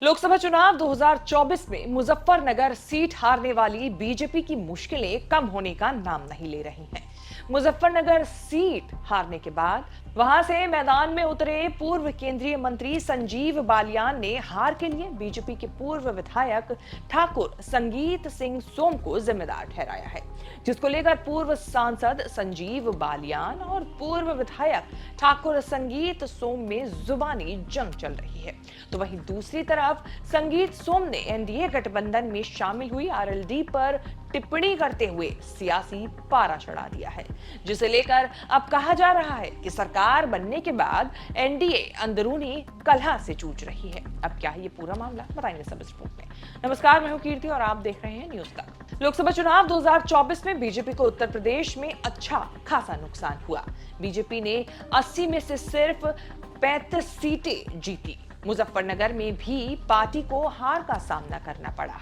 लोकसभा चुनाव 2024 में मुजफ्फरनगर सीट हारने वाली बीजेपी की मुश्किलें कम होने का नाम नहीं ले रही हैं। मुजफ्फरनगर सीट हारने के बाद वहां से मैदान में उतरे पूर्व केंद्रीय मंत्री संजीव बालियान ने हार के लिए बीजेपी के पूर्व विधायक ठाकुर संगीत सिंह सोम को जिम्मेदार ठहराया है, जिसको लेकर पूर्व सांसद संजीव बालियान और पूर्व विधायक ठाकुर संगीत सोम में जुबानी जंग चल रही है। तो वहीं दूसरी तरफ संगीत सोम ने एनडीए गठबंधन में शामिल हुई आरएलडी पर टिप्पणी करते हुए सियासी पारा चढ़ा दिया है, जिसे लेकर अब कहा जा रहा है कि सरकार बनने के बाद एनडीए अंदरूनी कलह से जूझ रही है। अब क्या है ये पूरा मामला, बताएंगे सब इस रिपोर्ट में। नमस्कार, मैं हूं कीर्ति और आप देख रहे हैं न्यूज़ तक। लोकसभा चुनाव 2024 में बीजेपी को उत्तर प्रदेश में अच्छा खासा नुकसान हुआ। बीजेपी ने 80 में से सिर्फ 35 सीटें जीती। मुजफ्फरनगर में भी पार्टी को हार का सामना करना पड़ा।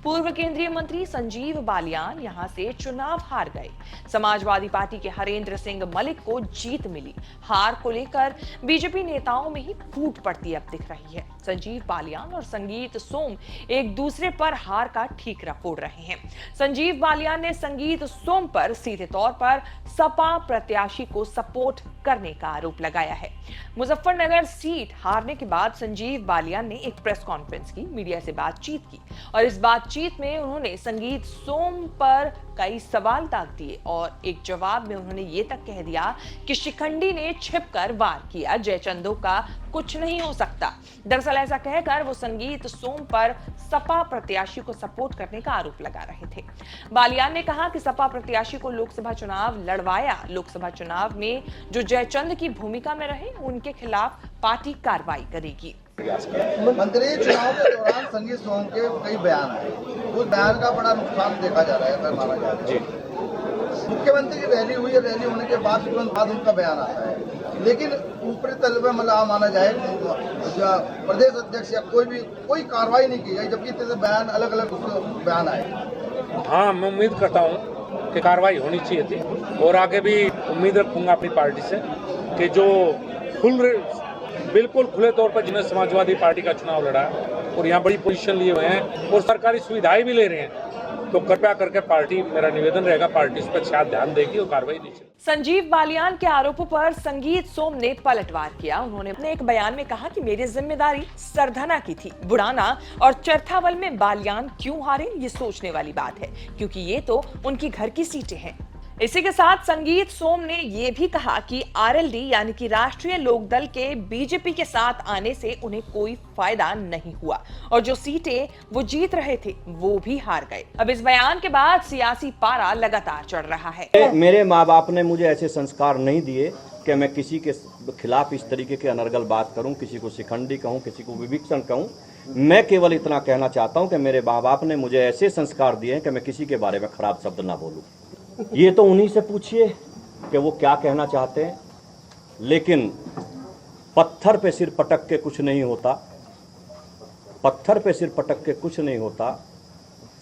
पूर्व केंद्रीय मंत्री संजीव बालियान यहां से चुनाव हार गए। समाजवादी पार्टी के हरेंद्र सिंह मलिक को जीत मिली। हार को लेकर बीजेपी नेताओं में ही फूट पड़ती अब दिख रही है। संजीव बालियान और संगीत सोम एक दूसरे पर हार का ठीकरा फोड़ रहे हैं। संजीव बालियान ने संगीत सोम पर सीधे तौर पर सपा प्रत्याशी को सपोर्ट करने का आरोप लगाया है। मुजफ्फरनगर सीट हारने के बाद संजीव बालियान ने एक प्रेस कॉन्फ्रेंस की, मीडिया से बातचीत की और इस बातचीत में उन्होंने संगीत सोम पर कई सवाल दाग दिए और एक जवाब में उन्होंने ये तक कह दिया कि शिखंडी ने छिपकर वार किया, जयचंदो का कुछ नहीं हो सकता। दरअसल ऐसा कहकर वो संगीत सोम पर सपा प्रत्याशी को सपोर्ट करने का आरोप लगा रहे थे। बालियान ने कहा कि सपा प्रत्याशी को लोकसभा चुनाव लड़वाया। लोकसभा चुनाव में जो जयचंद की भूमिका में रहे उनके खिलाफ पार्टी कार्रवाई करेगी। मंत्री चुनाव के दौरान संगीत सोम के कई बयान आए, उस बयान का बड़ा नुकसान देखा जा रहा है, अगर माना जाए। मुख्यमंत्री की रैली हुई है, रैली होने के बाद तुरंत बाद उनका बयान आता है, लेकिन ऊपरी तल पे मतलब माना जाए प्रदेश अध्यक्ष या कोई कार्रवाई नहीं की गई, जबकि इतने बयान अलग अलग बयान आए। हाँ, मैं उम्मीद करता हूँ कि कार्रवाई होनी चाहिए थी और आगे भी उम्मीद रखूंगा अपनी पार्टी से कि जो बिल्कुल खुले तौर पर जिन्हें समाजवादी पार्टी का चुनाव लड़ा और यहाँ बड़ी पोजीशन लिए हुए हैं और सरकारी सुविधाएं भी ले रहे हैं, तो कृपया करके पार्टी, मेरा निवेदन रहेगा, पार्टी इस पर शायद ध्यान देगी और कार्रवाई नहीं। संजीव बालियान के आरोपों पर संगीत सोम ने पलटवार किया। उन्होंने अपने एक बयान में कहा कि मेरी जिम्मेदारी सरधना की थी। बुढ़ाना और चरथावल में बालियान क्यों हारे ये सोचने वाली बात है, क्योंकि ये तो उनकी घर की सीटें हैं। इसी के साथ संगीत सोम ने यह भी कहा कि आरएलडी यानी कि राष्ट्रीय लोकदल के बीजेपी के साथ आने से उन्हें कोई फायदा नहीं हुआ और जो सीटें वो जीत रहे थे वो भी हार गए। अब इस बयान के बाद सियासी पारा लगातार चढ़ रहा है। मेरे माँ बाप ने मुझे ऐसे संस्कार नहीं दिए कि मैं किसी के खिलाफ इस तरीके के अनर्गल बात करूं, किसी को शिखंडी कहूं, किसी को विभीषण कहूं। मैं केवल इतना कहना चाहता हूं कि मेरे माँ बाप ने मुझे ऐसे संस्कार दिए हैं कि मैं किसी के बारे में खराब शब्द ना बोलूं। ये तो उन्हीं से पूछिए कि वो क्या कहना चाहते हैं, लेकिन पत्थर पे सिर पटक के कुछ नहीं होता, पत्थर पे सिर पटक के कुछ नहीं होता,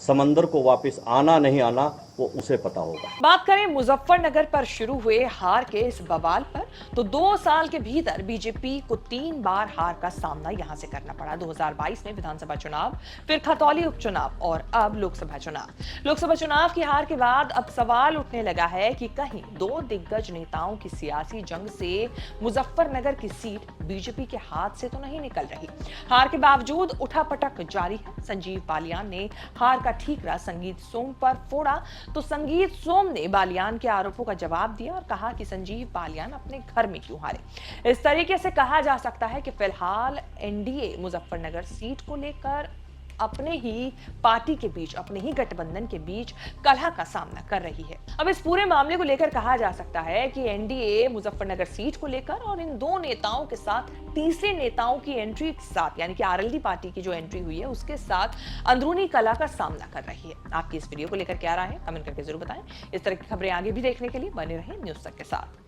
समंदर को वापस आना नहीं आना वो उसे पता होगा। बात करें मुजफ्फरनगर पर शुरू हुए हार के इस बवाल पर, तो 2 साल के भीतर बीजेपी को 3 बार हार का सामना यहां से करना पड़ा। 2022 में विधानसभा चुनाव, फिर खतौली उपचुनाव और अब लोकसभा चुनाव। लोकसभा चुनाव की हार के बाद अब सवाल उठने लगा है कि कहीं 2 दिग्गज नेताओं की सियासी जंग से मुजफ्फरनगर की सीट बीजेपी के हाथ से तो नहीं निकल रही। हार के बावजूद उठापटक जारी है। संजीव बालियान ने हार का ठीकरा संगीत सोम पर फोड़ा तो संगीत सोम ने बालियान के आरोपों का जवाब दिया और कहा कि संजीव बालियान अपने घर में क्यों हारे। इस तरीके से कहा जा सकता है कि फिलहाल एनडीए मुजफ्फरनगर सीट को लेकर अपने ही पार्टी के बीच, अपने ही गठबंधन के बीच कलह का सामना कर रही है। अब इस पूरे मामले को लेकर कहा जा सकता है कि एनडीए मुजफ्फरनगर सीट को लेकर और इन 2 नेताओं के साथ तीसरे नेताओं की एंट्री के साथ, यानी कि आरएलडी पार्टी की जो एंट्री हुई है उसके साथ अंदरूनी कलह का सामना कर रही है। आपकी इस वीडियो को लेकर क्या राय है, कमेंट करके जरूर बताएं। इस तरह की खबरें आगे भी देखने के लिए बने रहें न्यूज़ तक के साथ।